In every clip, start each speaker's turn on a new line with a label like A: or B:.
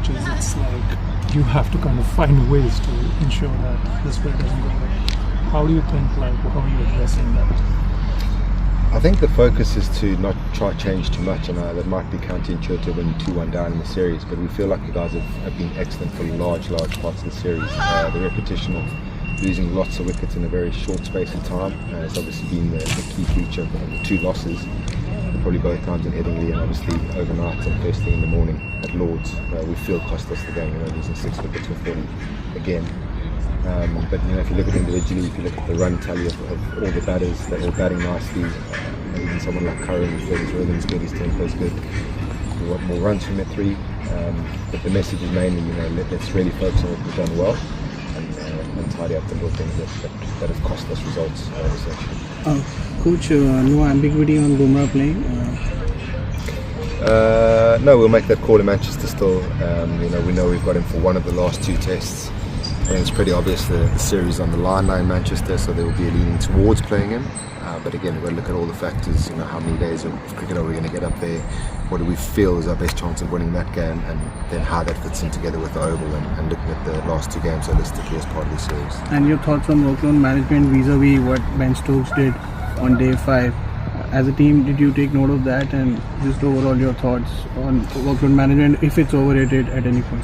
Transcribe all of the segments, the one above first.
A: matches, it's like you have to kind of find ways to ensure that the spread doesn't go away. How do you think, how are you addressing that?
B: I think the focus is to not try to change too much, and that might be counterintuitive when you're 2-1 down in the series, but we feel like the guys have been excellent for large parts of the series. The repetition of losing lots of wickets in a very short space of time has obviously been the key feature of the two losses, probably both times in Headingley and obviously overnight and first thing in the morning at Lords. We feel cost us the game, losing 6 wickets for 40 again. But if you look at it individually, if you look at the run tally of all the batters, they're all batting nicely. Even someone like Curran, his rhythm's good, his tempo's good. We want more runs from that 3. But the message is mainly, let's really focus on what we've done well and tidy up the little things that have cost us results, essentially.
C: Coach, no ambiguity on Bumrah playing?
B: No, we'll make that call in Manchester still. We know we've got him for one of the last 2 tests. And it's pretty obvious the series on the line now in Manchester, so there will be a leaning towards playing him. But again, we've got to look at all the factors. How many days of cricket are we going to get up there? What do we feel is our best chance of winning that game? And then how that fits in together with the Oval and looking at the last 2 games holistically as part of the series.
C: And your thoughts on workload management vis-a-vis what Ben Stokes did on day 5? As a team, did you take note of that, and just overall your thoughts on workload management, if it's overrated at any point?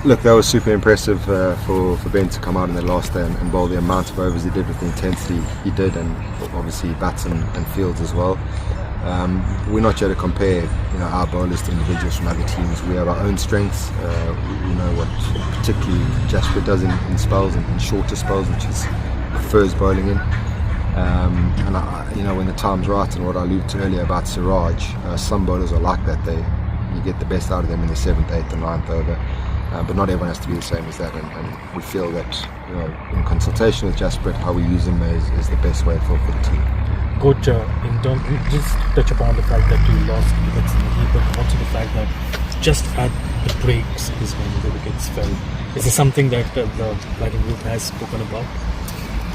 B: Look, that was super impressive for Ben to come out in the last day and bowl the amount of overs he did with the intensity he did, and obviously bats and fields as well. We're not here to compare our bowlers to individuals from other teams. We have our own strengths. We know what particularly Jasprit does in spells and in shorter spells, which is prefers bowling in. And when the time's right, and what I alluded to earlier about Siraj, some bowlers are like that. You get the best out of them in the 7th, 8th and 9th over. But not everyone has to be the same as that, and we feel that in consultation with Jasprit, how we use him is the best way for the team.
A: Coach, just touch upon the fact that you lost wickets in the heat, but also the fact that just at the breaks is when the wickets fell. Is this something that the batting group has spoken about?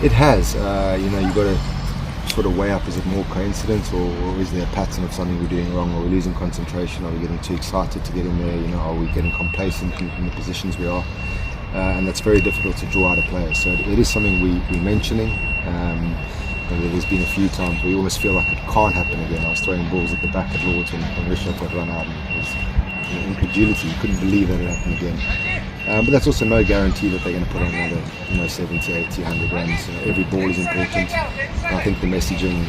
B: It has. You've got to sort of weigh up, is it more coincidence or is there a pattern of something we're doing wrong? Are we losing concentration? Are we getting too excited to get in there? Are we getting complacent in the positions we are? And that's very difficult to draw out of players. So it is something we're mentioning. There's been a few times we almost feel like it can't happen again. I was throwing balls at the back at Lords when Rishabh got run out, and it was incredulity. You couldn't believe that it happened again. But that's also no guarantee that they're going to put on another 70, 80, 100 runs. Every ball is important. And I think the messaging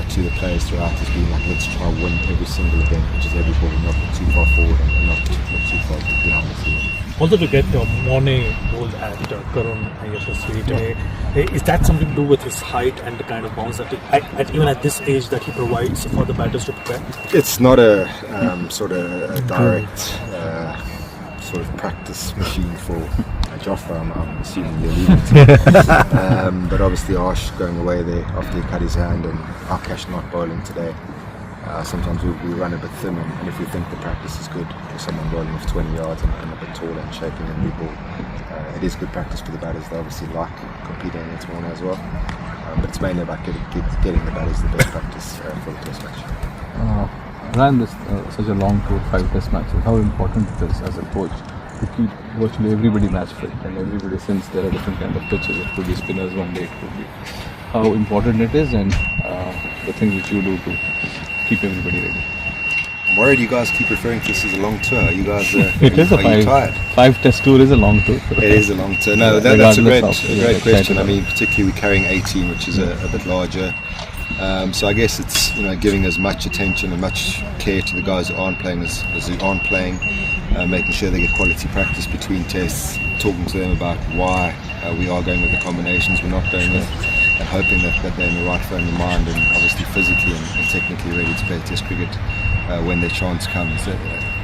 B: to the players throughout has been like, let's try win every single event, which is every ball, not too far forward and not too far behind the field.
A: Also to get Morne bowled at Karun Yashasvi today, is that something to do with his height and the kind of bounce that even at this age that he provides for the batters to prepare? It's
B: not a sort of a direct sort of practice machine for Jofra, I'm assuming you're alluding to. But obviously Ash going away there after he cut his hand, and Akash not bowling today. Sometimes we run a bit thin, and if we think the practice is good for someone bowling with 20 yards and a bit taller and shaping a new ball, it is good practice for the batters. They obviously like competing against Warner as well, but it's mainly about getting the batters the best practice for the test match.
D: Ran this such a long tour, 5 test matches. How important it is as a coach to keep virtually everybody match fit, and everybody, since there are different kind of pitches, it could be spinners one day, it could be how important it is, and the things which you do to keep everybody ready.
B: I'm worried you guys keep referring to this as a long tour. You guys
D: it is a 5 test tour is a long tour.
B: It is a long tour. No, that's a great question. I mean, particularly we're carrying 18, which is a bit larger. So I guess it's giving as much attention and much care to the guys who aren't playing as who aren't playing, making sure they get quality practice between tests, talking to them about why we are going with the combinations we're not going with, and hoping that they're in the right frame of mind and obviously physically and technically ready to play test cricket when their chance comes.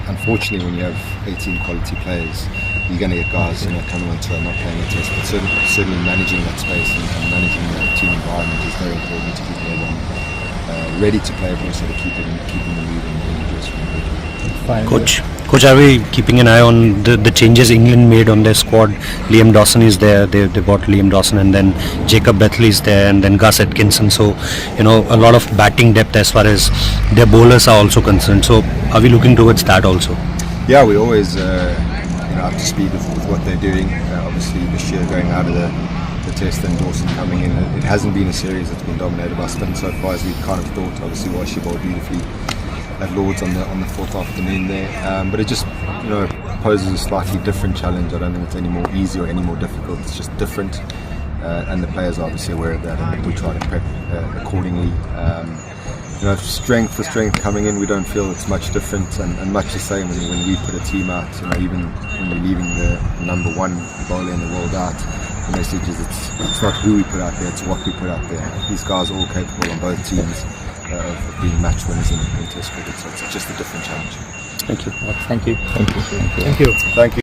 B: Unfortunately, when you have 18 quality players, you're going to get guys coming on tour not playing a test, but certainly managing that space and managing the team environment is very important to keep everyone ready to play, but also to keep them moving when you do it individually.
E: Coach, are we keeping an eye on the changes England made on their squad? Liam Dawson is there, they bought Liam Dawson, and then Jacob Bethley is there, and then Gus Atkinson. So, a lot of batting depth as far as their bowlers are also concerned. So, are we looking towards that also?
B: Yeah, we always up to speed with what they're doing. Obviously, Bashir going out of the test and Dawson coming in. It hasn't been a series that's been dominated by spin so far as we kind of thought. Obviously, Washi bowled beautifully at Lords on the fourth afternoon there, but it just poses a slightly different challenge. I don't think it's any more easy or any more difficult. It's just different, and the players are obviously aware of that, and we try to prep accordingly. Strength for strength coming in, we don't feel it's much different and much the same when we put a team out. Even when you're leaving the number one bowler in the world out, the message is it's not who we put out there, it's what we put out there. These guys are all capable on both teams of being match winners in Test cricket, so it's just a different challenge.
E: Thank you.
A: Thank you.
D: Thank you.
A: Thank you.
B: Thank you.